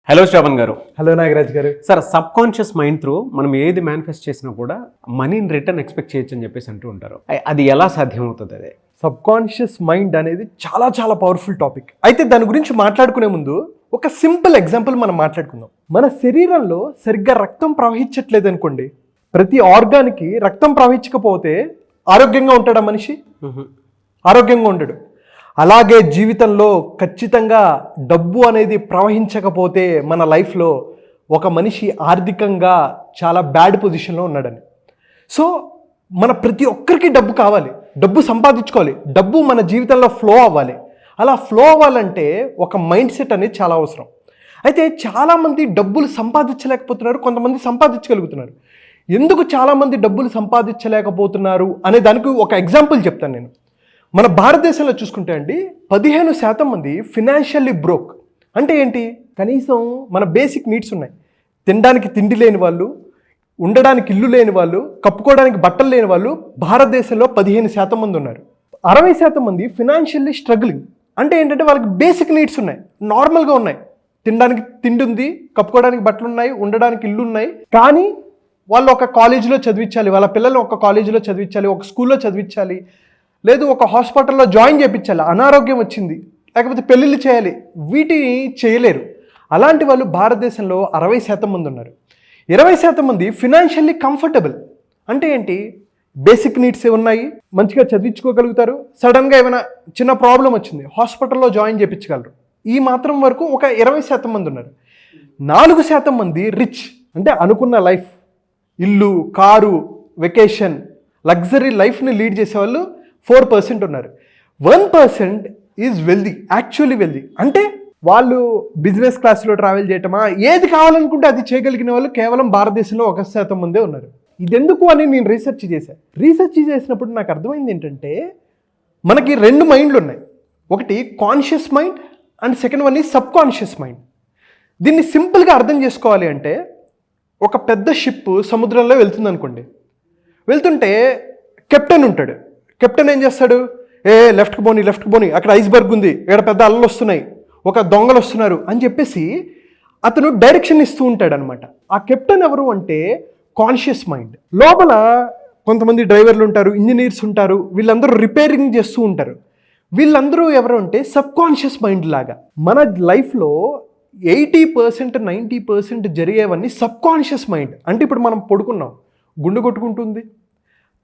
Hello Shravan గారు. Hello Nagaraj గారు. Sir, sub conscious mind through మనం ఏది మేనిఫెస్ట్ చేసినా కూడా మనీని రిటర్న్ ఎక్స్పెక్ట్ చేయొచ్చు అని చెప్పేసి అంటూ ఉంటారు. అది ఎలా సాధ్యం అవుతుంది? అదే సబ్ కాన్షియస్ మైండ్ అనేది చాలా చాలా పవర్ఫుల్ టాపిక్. అయితే దాని గురించి మాట్లాడుకునే ముందు ఒక సింపుల్ ఎగ్జాంపుల్ మనం మాట్లాడుకుందాం. మన శరీరంలో సరిగ్గా రక్తం ప్రవహించట్లేదు అనుకోండి, ప్రతి ఆర్గాన్కి రక్తం ప్రవహించకపోతే ఆరోగ్యంగా ఉంటాడా మనిషి? ఆరోగ్యంగా ఉండడు. అలాగే జీవితంలో ఖచ్చితంగా డబ్బు అనేది ప్రవహించకపోతే మన లైఫ్లో ఒక మనిషి ఆర్థికంగా చాలా బ్యాడ్ పొజిషన్లో ఉన్నాడని. సో మన ప్రతి ఒక్కరికి డబ్బు కావాలి, డబ్బు సంపాదించుకోవాలి, డబ్బు మన జీవితంలో ఫ్లో అవ్వాలి. అలా ఫ్లో అవ్వాలంటే ఒక మైండ్ సెట్ అనేది చాలా అవసరం. అయితే చాలామంది డబ్బులు సంపాదించలేకపోతున్నారు, కొంతమంది సంపాదించగలుగుతున్నారు. ఎందుకు చాలామంది డబ్బులు సంపాదించలేకపోతున్నారు అనే దానికి ఒక ఎగ్జాంపుల్ చెప్తాను నేను. మన భారతదేశంలో చూసుకుంటే అండి 15% మంది ఫినాన్షియల్లీ బ్రోక్. అంటే ఏంటి? కనీసం మన బేసిక్ నీడ్స్ ఉన్నాయి. తినడానికి తిండి లేని వాళ్ళు, ఉండడానికి ఇల్లు లేని వాళ్ళు, కప్పుకోవడానికి బట్టలు లేని వాళ్ళు భారతదేశంలో 15% మంది ఉన్నారు. 60% మంది ఫినాన్షియల్లీ స్ట్రగ్లింగ్. అంటే ఏంటంటే వాళ్ళకి బేసిక్ నీడ్స్ ఉన్నాయి, నార్మల్గా ఉన్నాయి. తినడానికి తిండి ఉంది, కప్పుకోవడానికి బట్టలు ఉన్నాయి, ఉండడానికి ఇల్లు ఉన్నాయి. కానీ వాళ్ళు ఒక కాలేజీలో చదివించాలి, వాళ్ళ పిల్లలు ఒక కాలేజీలో చదివించాలి, ఒక స్కూల్లో చదివించాలి, లేదు ఒక హాస్పిటల్లో జాయిన్ చేయించాలి, అనారోగ్యం వచ్చింది, లేకపోతే పెళ్ళిళ్ళు చేయాలి, వీటిని చేయలేరు. అలాంటి వాళ్ళు భారతదేశంలో 60% మంది ఉన్నారు. 20% మంది ఫినాన్షియల్లీ కంఫర్టబుల్. అంటే ఏంటి? బేసిక్ నీడ్స్ ఉన్నాయి, మంచిగా చదివించుకోగలుగుతారు, సడన్గా ఏమైనా చిన్న ప్రాబ్లం వచ్చింది హాస్పిటల్లో జాయిన్ చేయించగలరు. ఈ మాత్రం వరకు ఒక 20% మంది ఉన్నారు. 4% మంది రిచ్. అంటే అనుకున్న లైఫ్, ఇల్లు, కారు, వెకేషన్, లగ్జరీ లైఫ్ని లీడ్ చేసేవాళ్ళు 4% ఉన్నారు. 1% ఈజ్ వెల్దీ, యాక్చువల్లీ వెల్దీ. అంటే వాళ్ళు బిజినెస్ క్లాస్లో ట్రావెల్ చేయటమా, ఏది కావాలనుకుంటే అది చేయగలిగిన వాళ్ళు కేవలం భారతదేశంలో 1% మందే ఉన్నారు. ఇదెందుకు అని నేను రీసెర్చ్ చేశాను. రీసెర్చ్ చేసినప్పుడు నాకు అర్థమైంది ఏంటంటే, మనకి 2 మైండ్లు ఉన్నాయి. ఒకటి conscious mind and second one ఈ సబ్ కాన్షియస్ మైండ్. దీన్ని సింపుల్గా అర్థం చేసుకోవాలి అంటే, ఒక పెద్ద షిప్ సముద్రంలో వెళ్తుంది అనుకోండి. వెళ్తుంటే కెప్టెన్ ఉంటాడు. కెప్టెన్ ఏం చేస్తాడు? లెఫ్ట్కి పోని, అక్కడ ఐస్బర్గ్ ఉంది, ఇక్కడ పెద్ద అలలు వస్తున్నాయి, ఒక దొంగలు వస్తున్నారు అని చెప్పేసి అతను డైరెక్షన్ ఇస్తూ ఉంటాడు అనమాట. ఆ కెప్టెన్ ఎవరు అంటే కాన్షియస్ మైండ్. లోపల కొంతమంది డ్రైవర్లు ఉంటారు, ఇంజనీర్స్ ఉంటారు, వీళ్ళందరూ రిపేరింగ్ చేస్తూ ఉంటారు. వీళ్ళందరూ ఎవరు అంటే సబ్ కాన్షియస్ మైండ్ లాగా. మన లైఫ్లో 80% 90% జరిగేవన్నీ సబ్ కాన్షియస్ మైండ్. అంటే ఇప్పుడు మనం పడుకున్నాం, గుండె కొట్టుకుంటుంది,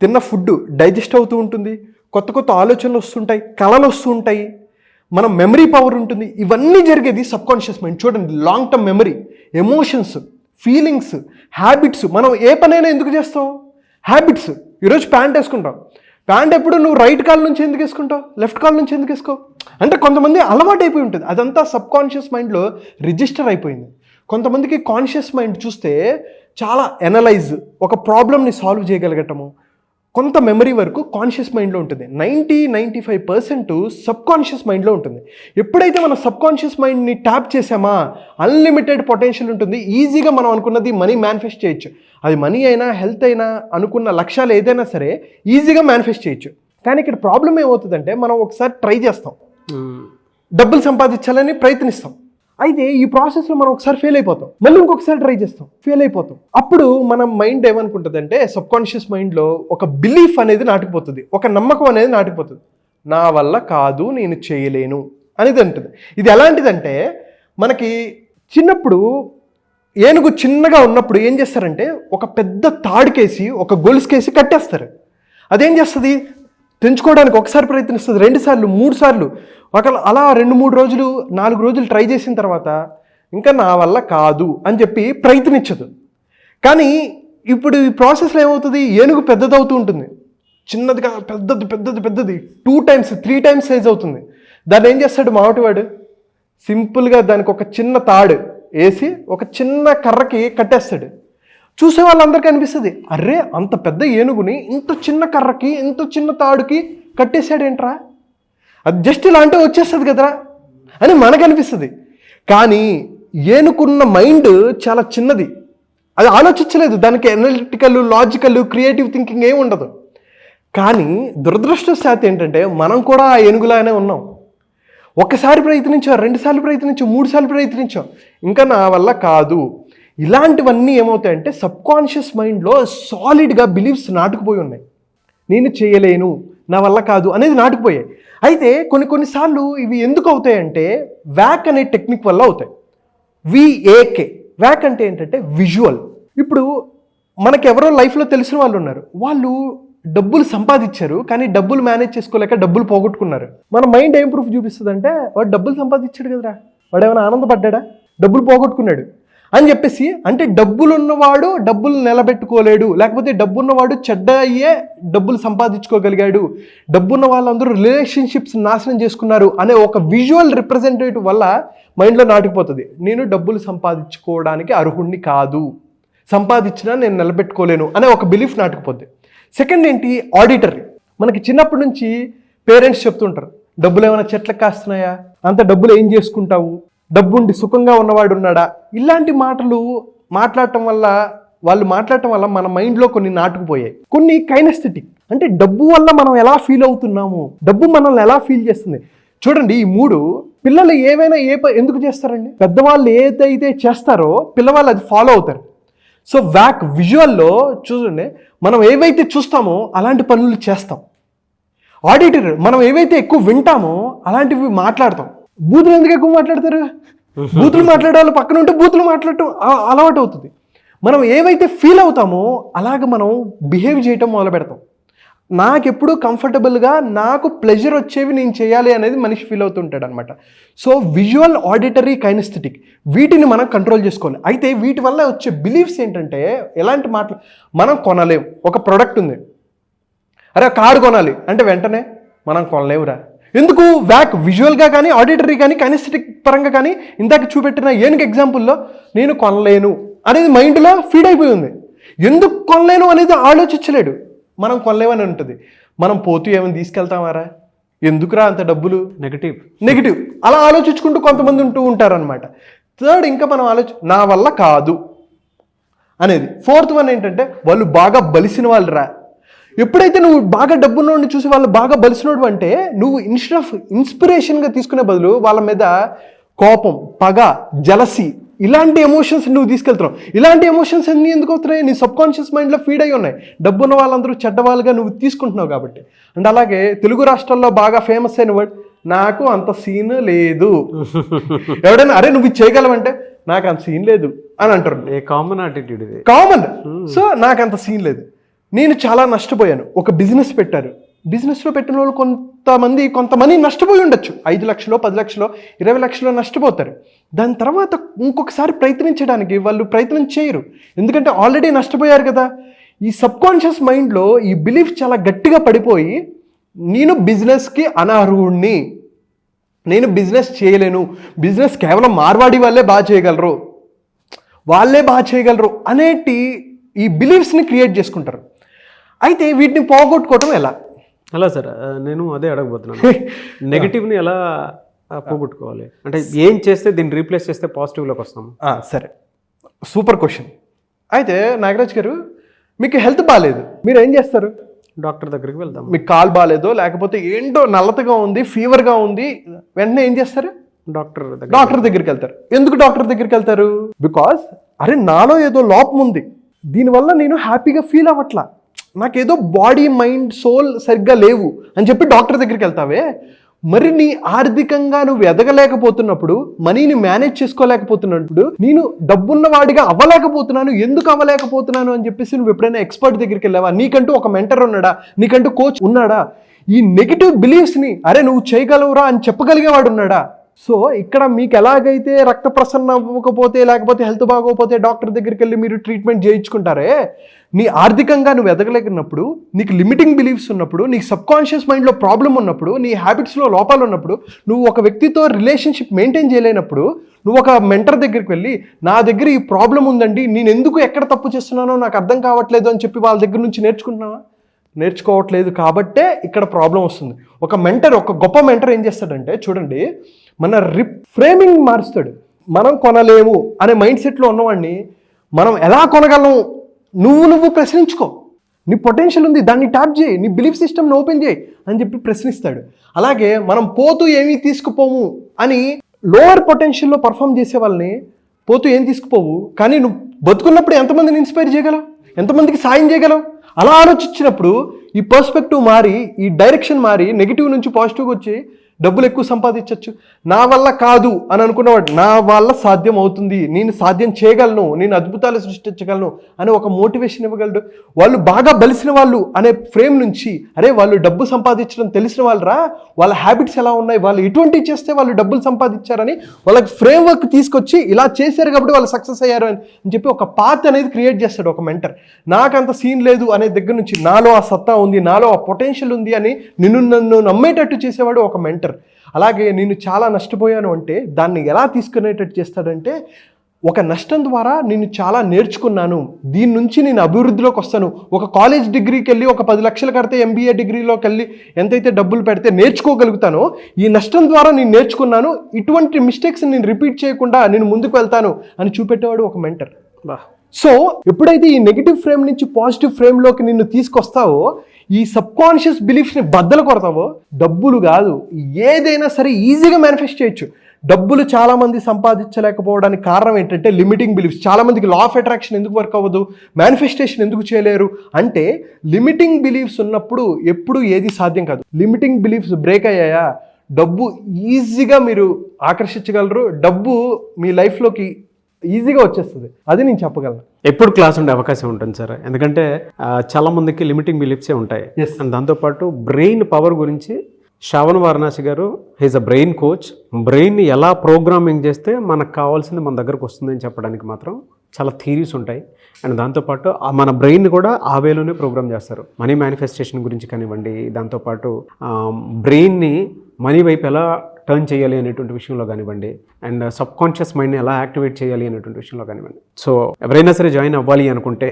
తిన్న ఫుడ్ డైజెస్ట్ అవుతూ ఉంటుంది, కొత్త కొత్త ఆలోచనలు వస్తుంటాయి, కళలు వస్తూ ఉంటాయి, మన మెమరీ పవర్ ఉంటుంది. ఇవన్నీ జరిగేది సబ్ కాన్షియస్ మైండ్. చూడండి, long term memory, emotions, feelings, habits. మనం ఏ పనైనా ఎందుకు చేస్తాం? హ్యాబిట్స్. ఈరోజు ప్యాంట్ వేసుకుంటాం, ప్యాంట్ ఎప్పుడు నువ్వు రైట్ కాల్ నుంచి ఎందుకు వేసుకుంటావు, లెఫ్ట్ కాల్ నుంచి ఎందుకు వేసుకో? అంటే కొంతమంది అలవాటు అయిపోయి ఉంటుంది, అదంతా సబ్ కాన్షియస్ మైండ్లో రిజిస్టర్ అయిపోయింది. కొంతమందికి కాన్షియస్ మైండ్ చూస్తే చాలా ఎనలైజ్, ఒక ప్రాబ్లమ్ని సాల్వ్ చేయగలగటము, కొంత మెమరీ వరకు కాన్షియస్ మైండ్లో ఉంటుంది. 90-95% సబ్ కాన్షియస్ మైండ్లో ఉంటుంది. ఎప్పుడైతే మనం సబ్ కాన్షియస్ మైండ్ని ట్యాప్ చేసామా, అన్లిమిటెడ్ పొటెన్షియల్ ఉంటుంది. ఈజీగా మనం అనుకున్నది మనీ మేనిఫెస్ట్ చేయొచ్చు. అది మనీ అయినా, హెల్త్ అయినా, అనుకున్న లక్ష్యాలు ఏదైనా సరే ఈజీగా మేనిఫెస్ట్ చేయొచ్చు. కానీ ఇక్కడ ప్రాబ్లం ఏమవుతుందంటే, మనం ఒకసారి ట్రై చేస్తాం, డబ్బులు సంపాదించాలని ప్రయత్నిస్తాం. అయితే ఈ ప్రాసెస్లో మనం ఒకసారి ఫెయిల్ అయిపోతాం, మళ్ళీ ఇంకొకసారి ట్రై చేస్తాం, ఫెయిల్ అయిపోతాం. అప్పుడు మన మైండ్ ఏమనుకుంటుంది అంటే, సబ్ కాన్షియస్ మైండ్లో ఒక బిలీఫ్ అనేది నాటిపోతుంది, ఒక నమ్మకం అనేది నాటిపోతుంది. నా వల్ల కాదు, నేను చేయలేను అనేది అంటుంది. ఇది ఎలాంటిదంటే, మనకి చిన్నప్పుడు ఏనుగు చిన్నగా ఉన్నప్పుడు ఏం చేస్తారంటే, ఒక పెద్ద తాడుకేసి, ఒక గొలుసుకేసి కట్టేస్తారు. అదేం చేస్తుంది? తెంచుకోవడానికి ఒకసారి ప్రయత్నిస్తుంది, 2 సార్లు 3 సార్లు, అలా 2-3 రోజులు 4 రోజులు ట్రై చేసిన తర్వాత ఇంకా నా వల్ల కాదు అని చెప్పి ప్రయత్నించదు. కానీ ఇప్పుడు ఈ ప్రాసెస్లో ఏమవుతుంది? ఏనుగు పెద్దదవుతూ ఉంటుంది, చిన్నదిగా పెద్దది 2 times 3 times సైజ్ అవుతుంది. దాన్ని ఏం చేస్తాడు మావటివాడు? సింపుల్గా దానికి ఒక చిన్న తాడు వేసి ఒక చిన్న కర్రకి కట్టేస్తాడు. చూసే వాళ్ళందరికీ అనిపిస్తుంది, అరే అంత పెద్ద ఏనుగుని ఇంత చిన్న కర్రకి, ఇంత చిన్న తాడుకి కట్టేశాడేంట్రా, అది జస్ట్ ఇలా అంటే వచ్చేస్తుంది కదరా అని మనకు అనిపిస్తుంది. కానీ ఏనుకున్న మైండ్ చాలా చిన్నది, అది ఆలోచించలేదు, దానికి అనలిటికల్, లాజికల్, క్రియేటివ్ థింకింగ్ ఏమి ఉండదు. కానీ దురదృష్టవశాత్తు ఏంటంటే, మనం కూడా ఆ ఏనుగులానే ఉన్నాం. ఒకసారి ప్రయత్నించావు, 2 సార్లు ప్రయత్నించావు, 3 సార్లు ప్రయత్నించావు, ఇంకా నా వల్ల కాదు. ఇలాంటివన్నీ ఏమవుతాయంటే సబ్కాన్షియస్ మైండ్లో సాలిడ్గా బిలీఫ్స్ నాటుకుపోయి ఉన్నాయి. నేను చేయలేను, నా వల్ల కాదు అనేది నాటుకుపోయాయి. అయితే కొన్నిసార్లు ఇవి ఎందుకు అవుతాయంటే వ్యాక్ అనే టెక్నిక్ వల్ల అవుతాయి. VAK, వ్యాక్ అంటే ఏంటంటే విజువల్. ఇప్పుడు మనకి ఎవరో లైఫ్లో తెలిసిన వాళ్ళు ఉన్నారు, వాళ్ళు డబ్బులు సంపాదించారు కానీ డబ్బులు మేనేజ్ చేసుకోలేక డబ్బులు పోగొట్టుకున్నారు. మన మైండ్ ఏం ప్రూఫ్ చూపిస్తుంది అంటే వాడు డబ్బులు సంపాదించాడు కదరా, వాడు ఏమైనా ఆనందపడ్డా, డబ్బులు పోగొట్టుకున్నాడు అని చెప్పేసి, అంటే డబ్బులు ఉన్నవాడు డబ్బులు నిలబెట్టుకోలేడు, లేకపోతే డబ్బున్నవాడు చెడ్డ అయ్యే డబ్బులు సంపాదించుకోగలిగాడు, డబ్బున్న వాళ్ళందరూ రిలేషన్షిప్స్ నాశనం చేసుకున్నారు అనే ఒక విజువల్ రిప్రజెంటేటివ్ వల్ల మైండ్లో నాటుకుపోతుంది. నేను డబ్బులు సంపాదించుకోవడానికి అర్హుణ్ణి కాదు, సంపాదించినా నేను నిలబెట్టుకోలేను అనే ఒక బిలీఫ్ నాటుకుపోద్ది. సెకండ్ ఏంటి, ఆడిటరీ. మనకి చిన్నప్పటి నుంచి పేరెంట్స్ చెప్తుంటారు, డబ్బులు ఏమైనా చెట్లకు కాస్తున్నాయా, అంత డబ్బులు ఏం చేసుకుంటావు, డబ్బుండి సుఖంగా ఉన్నవాడు ఉన్నాడా, ఇలాంటి మాటలు మాట్లాడటం వల్ల మన మైండ్లో కొన్ని నాటుకుపోయాయి. కొన్ని కైనెస్థెటిక్, అంటే డబ్బు వల్ల మనం ఎలా ఫీల్ అవుతున్నాము, డబ్బు మనల్ని ఎలా ఫీల్ చేస్తుంది. చూడండి, ఈ 3 పిల్లలు ఏవైనా ఎందుకు చేస్తారండి, పెద్దవాళ్ళు ఏదైతే చేస్తారో పిల్లవాళ్ళు అది ఫాలో అవుతారు. సో వ్యాక్ విజువల్లో చూడండి, మనం ఏవైతే చూస్తామో అలాంటి పనులు చేస్తాం. ఆడిటర్, మనం ఏవైతే ఎక్కువ వింటామో అలాంటివి మాట్లాడతాం. బూతులు ఎందుకు ఎక్కువ మాట్లాడతారు, బూతులు మాట్లాడే వాళ్ళు పక్కన ఉంటే బూతులు మాట్లాడటం అలవాటు అవుతుంది. మనం ఏవైతే ఫీల్ అవుతామో అలాగ మనం బిహేవ్ చేయటం మొదలు పెడతాం. నాకెప్పుడు కంఫర్టబుల్గా నాకు ప్లెజర్ వచ్చేవి నేను చేయాలి అనేది మనిషి ఫీల్ అవుతుంటాడు అనమాట. సో విజువల్, ఆడిటరీ, కైనెస్థెటిక్, వీటిని మనం కంట్రోల్ చేసుకోవాలి. అయితే వీటి వల్ల వచ్చే బిలీఫ్స్ ఏంటంటే, ఎలాంటి మాటలు, మనం కొనలేం. ఒక ప్రోడక్ట్ ఉంది, అరే కారు కొనాలి అంటే వెంటనే మనం కొనలేవురా. ఎందుకు, వ్యాక్ విజువల్గా కానీ ఆడిటరీ కానీ కైనెస్థెటిక్ పరంగా కానీ ఇందాక చూపెట్టిన ఏనుగు ఎగ్జాంపుల్లో నేను కొనలేను అనేది మైండ్లో ఫీడ్ అయిపోయి ఉంది. ఎందుకు కొనలేను అనేది ఆలోచించలేడు, మనం కొనలేమని ఉంటుంది. మనం పోతూ ఏమైనా తీసుకెళ్తామారా, ఎందుకురా అంత డబ్బులు, నెగిటివ్ అలా ఆలోచించుకుంటూ కొంతమంది ఉంటారనమాట. థర్డ్, ఇంకా మనం నా వల్ల కాదు అనేది. ఫోర్త్ వన్ ఏంటంటే, వాళ్ళు బాగా బలిసిన వాళ్ళు రా. ఎప్పుడైతే నువ్వు బాగా డబ్బున్నోడిని చూసి వాళ్ళు బాగా బలిసినోడు అంటే, నువ్వు ఇన్స్టెడ్ ఆఫ్ ఇన్స్పిరేషన్గా తీసుకునే బదులు వాళ్ళ మీద కోపం, పగ, జలసి, ఇలాంటి ఎమోషన్స్ నువ్వు తీసుకెళ్తున్నావు. ఇలాంటి ఎమోషన్స్ అన్నీ ఎందుకు అవుతున్నాయి, నీ సబ్కాన్షియస్ మైండ్లో ఫీడ్ అయి ఉన్నాయి. డబ్బున్న వాళ్ళందరూ చెడ్డవాళ్ళుగా నువ్వు తీసుకుంటున్నావు కాబట్టి. అండ్ అలాగే తెలుగు రాష్ట్రాల్లో బాగా ఫేమస్ అయిన వర్డ్, నాకు అంత సీన్ లేదు. ఎవడైనా అరే నువ్వు చేయగలవంటే నాకు అంత సీన్ లేదు అని అంటారు. కామన్ యాటిట్యూడ్ ఇది, కామన్. సో నాకు అంత సీన్ లేదు, నేను చాలా నష్టపోయాను. ఒక బిజినెస్ పెట్టారు, బిజినెస్లో పెట్టిన వాళ్ళు కొంతమంది నష్టపోయి ఉండొచ్చు. 5 లక్షలు, 10 లక్షలు, 20 లక్షలు నష్టపోతారు. దాని తర్వాత ఇంకొకసారి ప్రయత్నించడానికి వాళ్ళు ప్రయత్నం చేయరు, ఎందుకంటే ఆల్రెడీ నష్టపోయారు కదా. ఈ సబ్కాన్షియస్ మైండ్లో ఈ బిలీఫ్ చాలా గట్టిగా పడిపోయి, నేను బిజినెస్కి అనర్హుణ్ణి, నేను బిజినెస్ చేయలేను, బిజినెస్ కేవలం మార్వాడి వాళ్ళే బాగా చేయగలరు అనేటి ఈ బిలీఫ్స్ని క్రియేట్ చేసుకుంటారు. అయితే వీటిని పోగొట్టుకోవటం ఎలా? అలా సార్, నేను అదే అడగబోతున్నాను. నెగిటివ్ని ఎలా పోగొట్టుకోవాలి అంటే, ఏం చేస్తే దీన్ని రీప్లేస్ చేస్తే పాజిటివ్లోకి వస్తాము? సరే, సూపర్ క్వశ్చన్. అయితే నాగరాజ్ గారు, మీకు హెల్త్ బాగాలేదు, మీరు ఏం చేస్తారు? డాక్టర్ దగ్గరికి వెళ్తాం. మీకు కాలు బాగాలేదో లేకపోతే ఏంటో నల్లతగా ఉంది, ఫీవర్గా ఉంది, వెంటనే ఏం చేస్తారు? డాక్టర్ దగ్గరికి వెళ్తారు. ఎందుకు డాక్టర్ దగ్గరికి వెళ్తారు? బికాజ్ అరే నాలో ఏదో లోపం ఉంది, దీనివల్ల నేను హ్యాపీగా ఫీల్ అవ్వట్లా, నాకేదో బాడీ, మైండ్, సోల్ సరిగ్గా లేవు అని చెప్పి డాక్టర్ దగ్గరికి వెళ్తావే. మరి నీ ఆర్థికంగా నువ్వు ఎదగలేకపోతున్నప్పుడు, మనీని మేనేజ్ చేసుకోలేకపోతున్నప్పుడు, నేను డబ్బున్న వాడిగా అవ్వలేకపోతున్నాను, ఎందుకు అవ్వలేకపోతున్నాను అని చెప్పేసి నువ్వు ఎప్పుడైనా ఎక్స్పర్ట్ దగ్గరికి వెళ్ళావా? నీకంటూ ఒక మెంటర్ ఉన్నాడా, నీకంటూ కోచ్ ఉన్నాడా? ఈ నెగిటివ్ బిలీఫ్స్ని అరే నువ్వు చేయగలవురా అని చెప్పగలిగేవాడు ఉన్నాడా? సో ఇక్కడ మీకు ఎలాగైతే రక్త ప్రసరణ అవ్వకపోతే లేకపోతే హెల్త్ బాగోకపోతే డాక్టర్ దగ్గరికి వెళ్ళి మీరు ట్రీట్మెంట్ చేయించుకుంటారే, నీ ఆర్థికంగా నువ్వు ఎదగలేకున్నప్పుడు, నీకు లిమిటింగ్ బిలీఫ్స్ ఉన్నప్పుడు, నీకు సబ్కాన్షియస్ మైండ్లో ప్రాబ్లం ఉన్నప్పుడు, నీ హ్యాబిట్స్లో లోపాలు ఉన్నప్పుడు, నువ్వు ఒక వ్యక్తితో రిలేషన్షిప్ మెయింటైన్ చేయలేనప్పుడు, నువ్వు ఒక మెంటర్ దగ్గరికి వెళ్ళి నా దగ్గర ఈ ప్రాబ్లం ఉందండి, నేను ఎందుకు ఎక్కడ తప్పు చేస్తున్నానో నాకు అర్థం కావట్లేదు అని చెప్పి వాళ్ళ దగ్గర నుంచి నేర్చుకుంటున్నావా? నేర్చుకోవట్లేదు. కాబట్టే ఇక్కడ ప్రాబ్లం వస్తుంది. ఒక గొప్ప మెంటర్ ఏం చేస్తాడంటే, చూడండి, మన ఫ్రేమింగ్ మారుస్తాడు. మనం కొనలేము అనే మైండ్ సెట్లో ఉన్నవాడిని మనం ఎలా కొనగలం నువ్వు ప్రశ్నించుకో. నీ పొటెన్షియల్ ఉంది, దాన్ని ట్యాప్ చేయి, నీ బిలీఫ్ సిస్టమ్ని ఓపెన్ చేయి అని చెప్పి ప్రశ్నిస్తాడు. అలాగే మనం పోతూ ఏమీ తీసుకుపోము అని లోవర్ పొటెన్షియల్లో పర్ఫామ్ చేసే వాళ్ళని పోతూ ఏం తీసుకుపోవు, కానీ నువ్వు బతుకున్నప్పుడు ఎంతమందిని ఇన్స్పైర్ చేయగలవు, ఎంతమందికి సాయం చేయగలవు. అలా ఆలోచించినప్పుడు ఈ పర్స్పెక్టివ్ మారి, ఈ డైరెక్షన్ మారి, నెగిటివ్ నుంచి పాజిటివ్గా వచ్చి డబ్బులు ఎక్కువ సంపాదించవచ్చు. నా వల్ల కాదు అని అనుకున్నవాడు నా వల్ల సాధ్యం అవుతుంది, నేను సాధ్యం చేయగలను, నేను అద్భుతాలు సృష్టించగలను అని ఒక మోటివేషన్ ఇవ్వగలడు. వాళ్ళు బాగా బలిసిన వాళ్ళు అనే ఫ్రేమ్ నుంచి, అరే వాళ్ళు డబ్బు సంపాదించడం తెలిసిన వాళ్ళు రా, వాళ్ళ హ్యాబిట్స్ ఎలా ఉన్నాయి, వాళ్ళు ఎటువంటివి చేస్తే వాళ్ళు డబ్బులు సంపాదించారని వాళ్ళకి ఫ్రేమ్ వర్క్ తీసుకొచ్చి ఇలా చేశారు కాబట్టి వాళ్ళు సక్సెస్ అయ్యారు అని చెప్పి ఒక పాత్ అనేది క్రియేట్ చేస్తాడు ఒక మెంటర్. నాకంత సీన్ లేదు అనే దగ్గర నుంచి నాలో ఆ సత్తా ఉంది, నాలో ఆ పొటెన్షియల్ ఉంది అని నన్ను నమ్మేటట్టు చేసేవాడు ఒక మెంటర్. అలాగే నేను చాలా నష్టపోయాను అంటే దాన్ని ఎలా తీసుకునేటట్టు చేస్తాడంటే, ఒక నష్టం ద్వారా నేను చాలా నేర్చుకున్నాను, దీని నుంచి నేను అభివృద్ధిలోకి వస్తాను. ఒక కాలేజ్ డిగ్రీకి వెళ్ళి ఒక 10 లక్షలు కడితే ఎంబీఏ డిగ్రీలోకి వెళ్ళి ఎంతైతే డబ్బులు పెడితే నేర్చుకోగలుగుతానో, ఈ నష్టం ద్వారా నేను నేర్చుకున్నాను, ఇటువంటి మిస్టేక్స్ నేను రిపీట్ చేయకుండా నేను ముందుకు వెళ్తాను అని చూపెట్టేవాడు ఒక మెంటర్. సో ఎప్పుడైతే ఈ నెగిటివ్ ఫ్రేమ్ నుంచి పాజిటివ్ ఫ్రేమ్లోకి నిన్ను తీసుకొస్తావో, ఈ సబ్ కాన్షియస్ బిలీఫ్స్ని బద్దలు కొడతావో, డబ్బులు కాదు ఏదైనా సరే ఈజీగా మేనిఫెస్ట్ చేయొచ్చు. డబ్బులు చాలామంది సంపాదించలేకపోవడానికి కారణం ఏంటంటే లిమిటింగ్ బిలీఫ్స్. చాలామందికి లా ఆఫ్ అట్రాక్షన్ ఎందుకు వర్క్ అవ్వదు, మేనిఫెస్టేషన్ ఎందుకు చేయలేరు అంటే లిమిటింగ్ బిలీఫ్స్ ఉన్నప్పుడు ఎప్పుడు ఏది సాధ్యం కాదు. లిమిటింగ్ బిలీఫ్స్ బ్రేక్ అయ్యాయా, డబ్బు ఈజీగా మీరు ఆకర్షించగలరు, డబ్బు మీ లైఫ్లోకి ఈజీగా వచ్చేస్తుంది. అది నేను చెప్పగలను. ఎప్పుడు క్లాస్ ఉండే అవకాశం ఉంటుంది సార్, ఎందుకంటే చాలా మందికి లిమిటింగ్ బిలీఫ్సే ఉంటాయి. అండ్ దాంతోపాటు బ్రెయిన్ పవర్ గురించి శ్రావణ్ వారణాసి గారు హీజ్ అ బ్రెయిన్ కోచ్. బ్రెయిన్ని ఎలా ప్రోగ్రామింగ్ చేస్తే మనకు కావాల్సింది మన దగ్గరకు వస్తుందని చెప్పడానికి మాత్రం చాలా థీరీస్ ఉంటాయి. అండ్ దాంతోపాటు మన బ్రెయిన్ కూడా ఆ వేలోనే ప్రోగ్రామ్ చేస్తారు. మనీ మేనిఫెస్టేషన్ గురించి కానివ్వండి, దాంతోపాటు బ్రెయిన్ని మనీ వైపు ఎలా టర్న్ చేయాలి అనేటువంటి విషయంలో కానివ్వండి, అండ్ సబ్ కాన్షియస్ మైండ్ని ఎలా యాక్టివేట్ చేయాలి అనేటువంటి విషయంలో కానివ్వండి. సో ఎవరైనా సరే జాయిన్ అవ్వాలి అనుకుంటే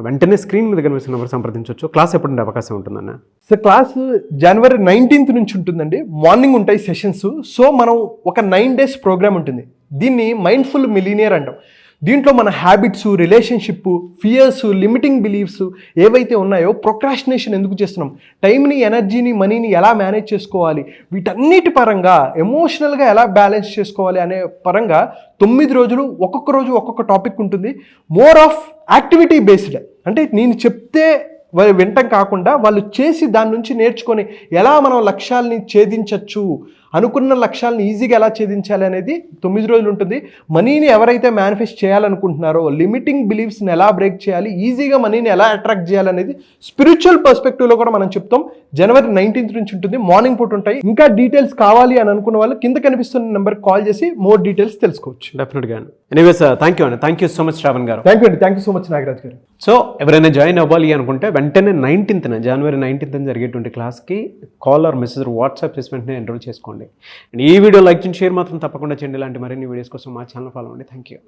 వెంటనే స్క్రీన్ మీద కనిపిస్తున్న నెంబర్ సంప్రదించవచ్చు. క్లాస్ ఎప్పుడు ఉండే అవకాశం ఉంటుందన్న? సో క్లాస్ జనవరి 19th నుంచి ఉంటుందండి. మార్నింగ్ ఉంటాయి సెషన్స్. సో మనం ఒక 9 days ప్రోగ్రామ్ ఉంటుంది. దీన్ని మైండ్ఫుల్ మిలీనియర్ అంటాం. దీంట్లో మన habits, relationship, fears, limiting beliefs ఏవైతే ఉన్నాయో, ప్రొక్రాస్టినేషన్ ఎందుకు చేస్తున్నాం, టైంని, ఎనర్జీని, మనీని ఎలా మేనేజ్ చేసుకోవాలి, వీటన్నిటి పరంగా ఎమోషనల్గా ఎలా బ్యాలెన్స్ చేసుకోవాలి అనే పరంగా 9 రోజులు ఒక్కొక్క రోజు ఒక్కొక్క టాపిక్ ఉంటుంది. మోర్ ఆఫ్ యాక్టివిటీ బేస్డ్, అంటే నేను చెప్తే వాళ్ళు వినటం కాకుండా వాళ్ళు చేసి దాని నుంచి నేర్చుకొని ఎలా మనం లక్ష్యాలని ఛేదించవచ్చు, అనుకున్న లక్ష్యాలను ఈజీగా ఎలా ఛేదించాలి అనేది 9 రోజులు ఉంటుంది. మనీని ఎవరైతే మేనిఫెస్ట్ చేయాలనుకుంటున్నారో, లిమిటింగ్ బిలీఫ్స్ని ఎలా బ్రేక్ చేయాలి, ఈజీగా మనీని ఎలా అట్రాక్ట్ చేయాలనేది స్పిరిచువల్ పర్స్పెక్టివ్లో కూడా మనం చెప్తాం. జనవరి 19th నుంచి ఉంటుంది. మార్నింగ్ పూట ఉంటాయి. ఇంకా డీటెయిల్స్ కావాలి అని అనుకున్న వాళ్ళు కింద కనిపిస్తున్న నెంబర్కి కాల్ చేసి మోర్ డీటెయిల్స్ తెలుసుకోవచ్చు. డెఫినెట్గా. ఎనీవేస్ థ్యాంక్ యూ అండి. Thank you so much Shravan గారు. థ్యాంక్ యూ అండి. Thank you so much Nagaraj గారు. సో ఎవరైనా జాయిన్ అవ్వాలి అనుకుంటే వెంటనే జనవరి 19th జరిగేటువంటి క్లాస్కి కాల్ ఆర్ మెసేజ్ వాట్సాప్ చేసి వెంటనే ఎన్రోల్ చేసుకోండి. అండ్ ఈ వీడియో లైక్ చేయండి, షేర్ మాత్రం తప్పకుండా చేయండి. ఇలాంటి మరిన్ని వీడియోస్ కోసం మా ఛానల్ ఫాలో అవ్వండి. Thank you.